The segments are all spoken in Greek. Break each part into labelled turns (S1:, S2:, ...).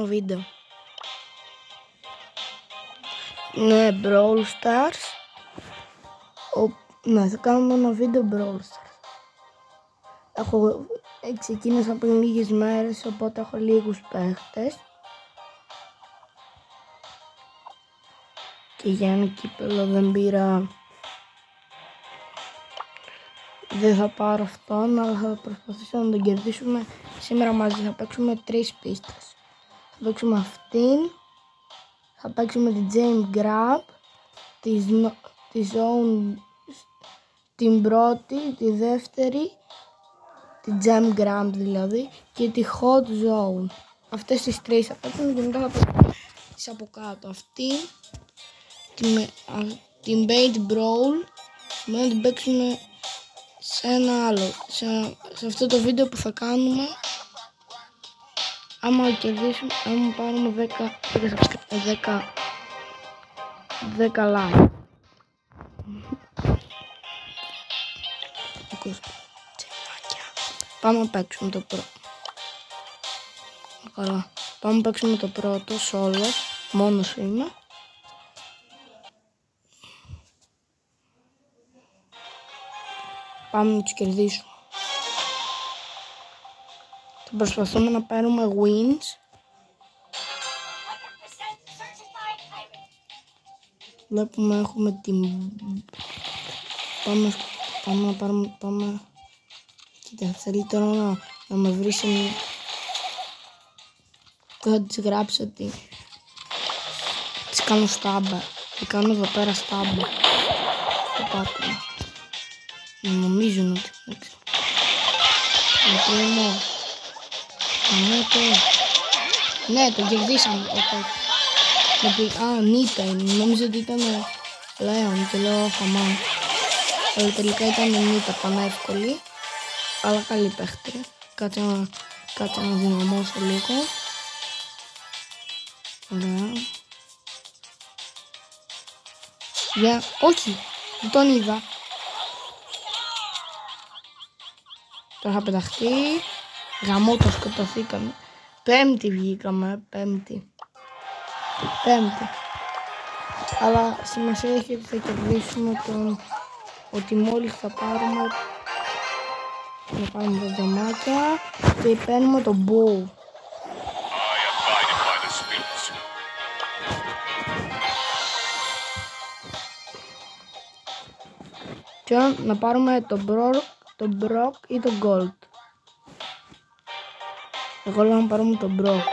S1: βίντεο. Ναι, Brawl Stars. Ναι, θα κάνουμε ένα βίντεο Brawl Stars. Ξεκίνησα πριν λίγες μέρες, οπότε έχω λίγους παίχτες. Και για ένα κύπελλο δεν πήρα. Δεν θα πάρω αυτόν, αλλά θα προσπαθήσω να τον κερδίσουμε σήμερα μαζί. Θα παίξουμε 3 πίστες. Θα παίξουμε αυτήν. Θα παίξουμε την Jam Grab, τη Zone, την πρώτη, τη δεύτερη, την Jam Grab δηλαδή, και τη Hot Zone. Αυτές τις 3 θα παίξουμε και μετά θα παίξουμε τις από κάτω. Αυτή, την Bait Brawl, να την παίξουμε σε ένα άλλο, σε αυτό το βίντεο που θα κάνουμε. Άμα κερδίσουμε, άμα πάρουμε 10 like. Πάμε να παίξουμε το πρώτο. Καλά. Πάμε να παίξουμε το πρώτο solo. Μόνος είμαι. Πάμε να τους κερδίσουμε. Θα προσπαθούμε να παίρνουμε wins. Βλέπουμε έχουμε την... Πάμε να πάρουμε... Κοίτα, θέλει τώρα να με βρει σε μία... Θα της γράψω ότι... Της κάνω στάμπα. Τη κάνω εδώ πέρα στάμπα. Το πάτημα. Νομίζουν ότι... Ναι, το κερδίσαμε. Νίτα είναι. Νόμιζα ότι ήταν Λέον και λέω Χαμάν. Αλλά τελικά ήταν Νίτα, πανεύκολη. Αλλά καλή παίχτρια. Κάτσε να δυναμώσω λίγο. Ωραία. Όχι, δεν τον είδα. Τώρα θα πεταχτεί. Γαμό, το σκοτωθήκαμε. Πέμπτη βγήκαμε, πέμπτη. Αλλά σημασία έχει ότι θα κερδίσουμε ότι μόλις θα πάρουμε τα τζαμάκια και παίρνουμε το bow. Και να πάρουμε το Brock ή το Gold. Εγώ λέω να πάρουμε το Brock.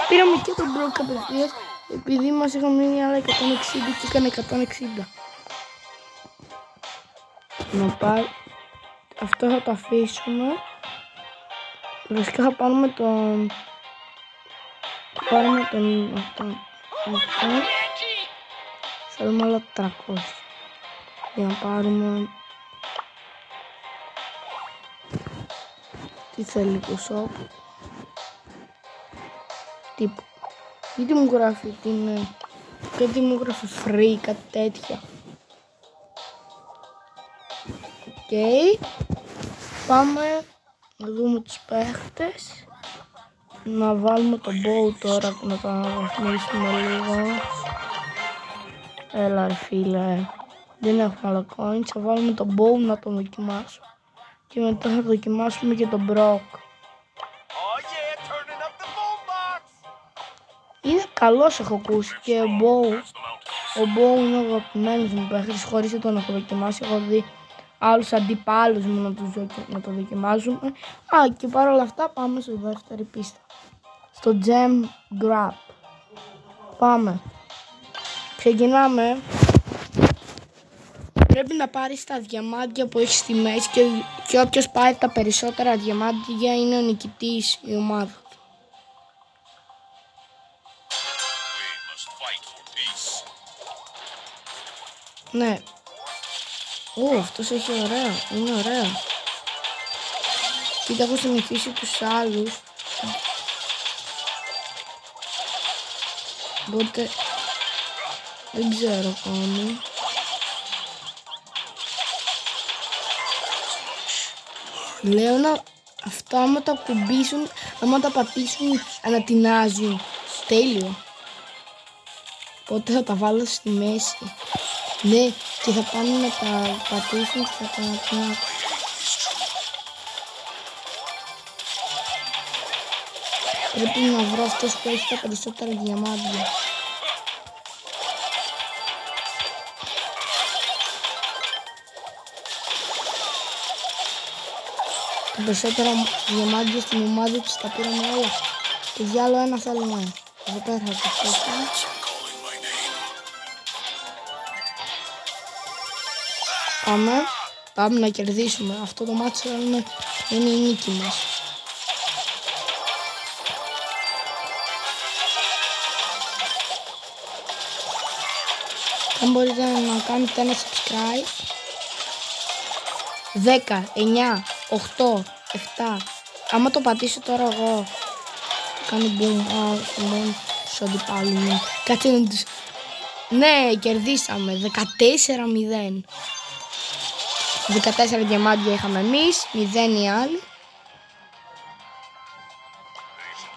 S1: Πήραμε και τον Brock απευθείας, επειδή μας είχαν μείνει άλλα 160 και έκανε 160. Αυτό θα το αφήσουμε. Βασικά θα πάρουμε τον... αυτό. Θέλουμε άλλα 300 για να πάρουμε... Τι θέλει το shop. Τύπου. Γιατί μου γράφει κάτι μου γράφει free, κάτι τέτοια. Οκ. Πάμε να δούμε τους παίχτες. Να βάλουμε το bow τώρα, να το αναβαθμίσουμε λίγο. Έλα ρε φίλε. Δεν έχουμε άλλα coins. Θα βάλουμε το bow να το δοκιμάσω. Και μετά θα δοκιμάσουμε και τον Brock. Είναι καλός, έχω ακούσει, και ο Bow είναι ο αγαπημένος μου παίχτης, χωρίς να τον έχω δοκιμάσει. Έχω δει άλλους αντιπάλους μου να το δοκιμάζουμε. Και παρόλα αυτά πάμε στη δεύτερη πίστα. Στο Jam Grab. Πάμε. Ξεκινάμε. Πρέπει να πάρεις τα διαμάντια που έχει στη μέση και όποιος πάρει τα περισσότερα διαμάντια είναι ο νικητής, η ομάδα. Ναι. Αυτός έχει ωραία. Είναι ωραία. Κοίτα, έχω συνηθίσει τους άλλους. Οπότε δεν ξέρω ακόμη. Λέω αυτό άμα το ακουμπήσουν, άμα το πατήσουν, ανατινάζουν. Τέλειο. Οπότε θα τα βάλω στη μέση. Ναι, και θα πάνε να τα πατήσουν και θα τα ανατινάξουν. Πρέπει να βρω αυτός που έχει τα περισσότερα διαμάντια. Τα περισσότερα διαμάντια στην ομάδα της τα πήραμε όλα. Και για άλλο ένα θέλουμε. Εδώ πέρα θα το φτιάξουμε. Πάμε να κερδίσουμε. Αυτό το μάτι θέλουμε, είναι η νίκη μας. Αν μπορείτε να κάνετε ένα subscribe. 10, 9, 8, 7. Άμα το πατήσω τώρα εγώ, κάνει boom. Μόνο στους αντιπάλους. Κάτσε να τους... Ναι, κερδίσαμε. 14-0. 14 διαμάντια είχαμε εμείς, 0 οι άλλοι.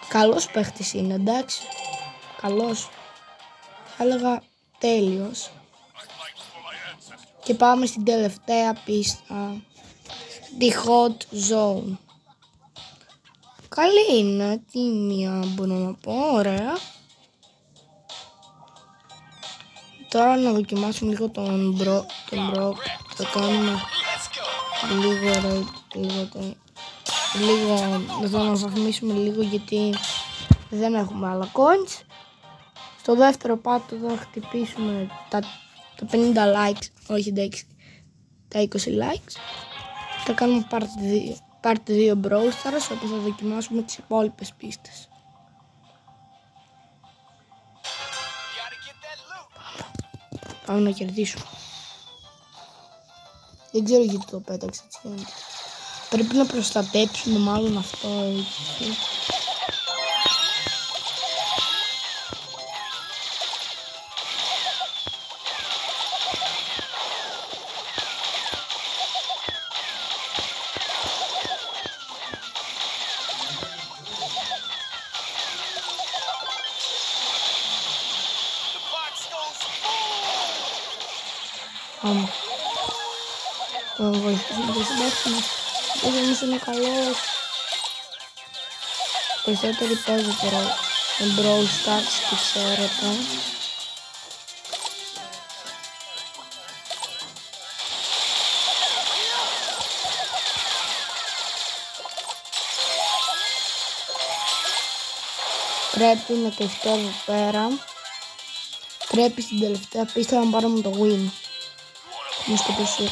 S1: Καλός παίχτης είναι, εντάξει. Καλός. Θα έλεγα τέλειος. Και πάμε στην τελευταία πίστα. Τη hot zone. Καλή είναι, τι μία μπορώ να πω, ωραία. Τώρα να δοκιμάσουμε λίγο τον Brock. Θα κάνουμε λίγο, θα τον αναβαθμίσουμε λίγο γιατί δεν έχουμε άλλα coins. Στο δεύτερο πάτο θα χτυπήσουμε τα 50 likes, όχι εντάξει, τα 20 likes. Θα κάνουμε part 2 Brawl Stars, όπου θα δοκιμάσουμε τις υπόλοιπες πίστες. Πάμε να κερδίσουμε. Δεν ξέρω γιατί το πέταξε έτσι. Πρέπει να προστατέψουμε μάλλον αυτό έτσι. Πάμε. Θα βοηθήσουμε το συμπέχτη μας. Εμείς είναι καλός. Περισσότεροι παίζουν τώρα με Brawl Stars και ξέρετε. Πρέπει να κρυφτώ εδώ πέρα. Πρέπει στην τελευταία πίστα να πάρουμε το win. Μου σκοτώσει.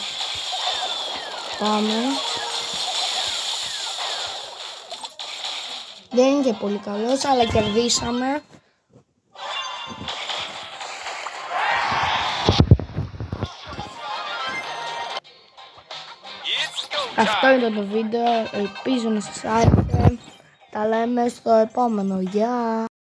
S1: Πάμε. Δεν είναι και πολύ καλός, αλλά κερδίσαμε. Αυτό ήταν το βίντεο. Ελπίζω να σας άρεσε. Τα λέμε στο επόμενο. Γεια!